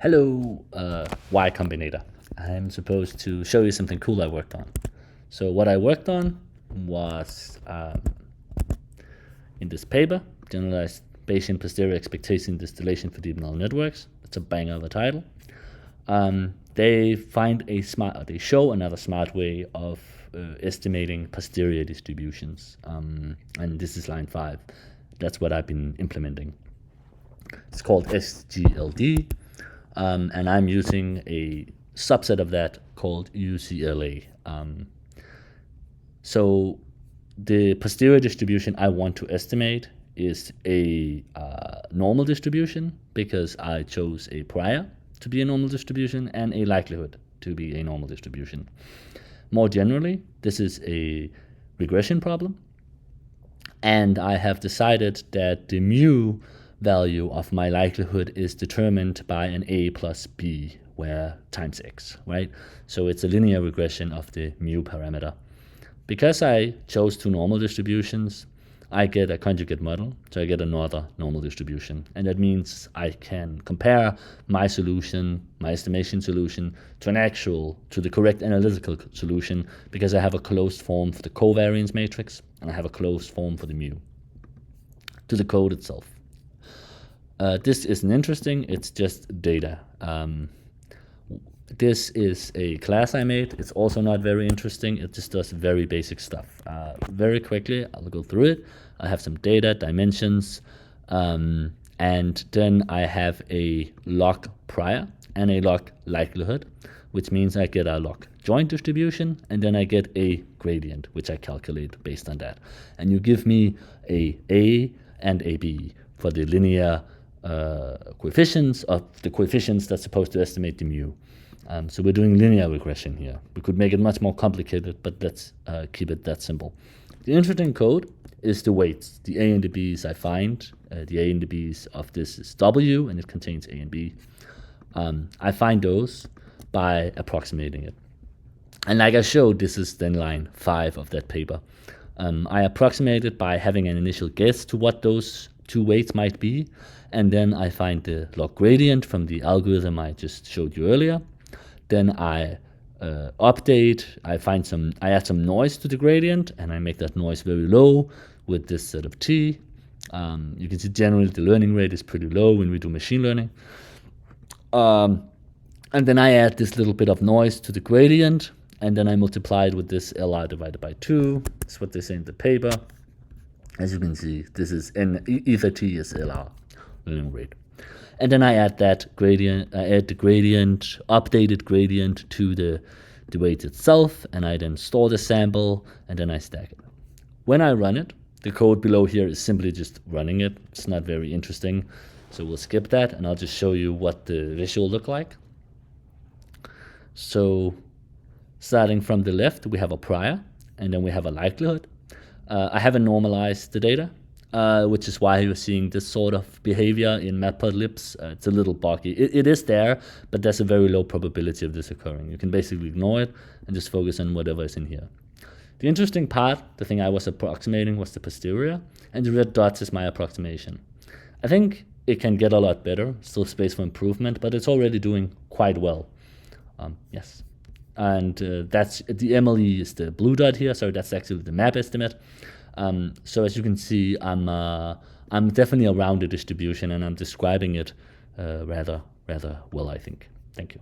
Hello, Y-combinator. I'm supposed to show you something cool I worked on. So what I worked on was in this paper, Generalized Bayesian Posterior Expectation Distillation for Deep Neural Networks. It's a banger of a title. They show another smart way of estimating posterior distributions. And this is line 5. That's what I've been implementing. It's called SGLD. And I'm using a subset of that called UCLA. So the posterior distribution I want to estimate is a normal distribution because I chose a prior to be a normal distribution and a likelihood to be a normal distribution. More generally, this is a regression problem, and I have decided that the mu value of my likelihood is determined by an a plus b, where times x, right? So it's a linear regression of the mu parameter. Because I chose two normal distributions, I get a conjugate model, so I get another normal distribution. And that means I can compare my solution, my estimation solution, to the correct analytical solution, because I have a closed form for the covariance matrix, and I have a closed form for the mu. To the code itself. This isn't interesting, it's just data. This is a class I made. It's also not very interesting. It just does very basic stuff. Very quickly, I'll go through it. I have some data, dimensions, and then I have a log prior and a log likelihood, which means I get a log joint distribution, and then I get a gradient, which I calculate based on that. And you give me a and a b for the linear coefficients of the coefficients that's supposed to estimate the mu. So we're doing linear regression here. We could make it much more complicated, but let's keep it that simple. The interesting code is the weights, the a and the b's I find. The a and the b's of this is w, and it contains a and b. I find those by approximating it. And like I showed, this is then line 5 of that paper. I approximate it by having an initial guess to what those two weights might be, and then I find the log gradient from the algorithm I just showed you earlier. Then I update, I add some noise to the gradient, and I make that noise very low with this set of t. You can see generally the learning rate is pretty low when we do machine learning. And then I add this little bit of noise to the gradient, and then I multiply it with this LR divided by 2. That's what they say in the paper. As you can see, this is ether t is LR, learning rate. And then I add that gradient, updated gradient to the weight itself, and I then store the sample, and then I stack it. When I run it, the code below here is simply just running it. It's not very interesting, so we'll skip that, and I'll just show you what the visual look like. So starting from the left, we have a prior, and then we have a likelihood. I haven't normalized the data, which is why you're seeing this sort of behavior in matplotlibs. It's a little buggy. It is there, but there's a very low probability of this occurring. You can basically ignore it and just focus on whatever is in here. The interesting part, the thing I was approximating, was the posterior, and the red dots is my approximation. I think it can get a lot better, still space for improvement, but it's already doing quite well. Yes. And that's the MLE is the blue dot here, so that's actually the map estimate. So as you can see, I'm definitely around the distribution, and I'm describing it rather well, I think. Thank you.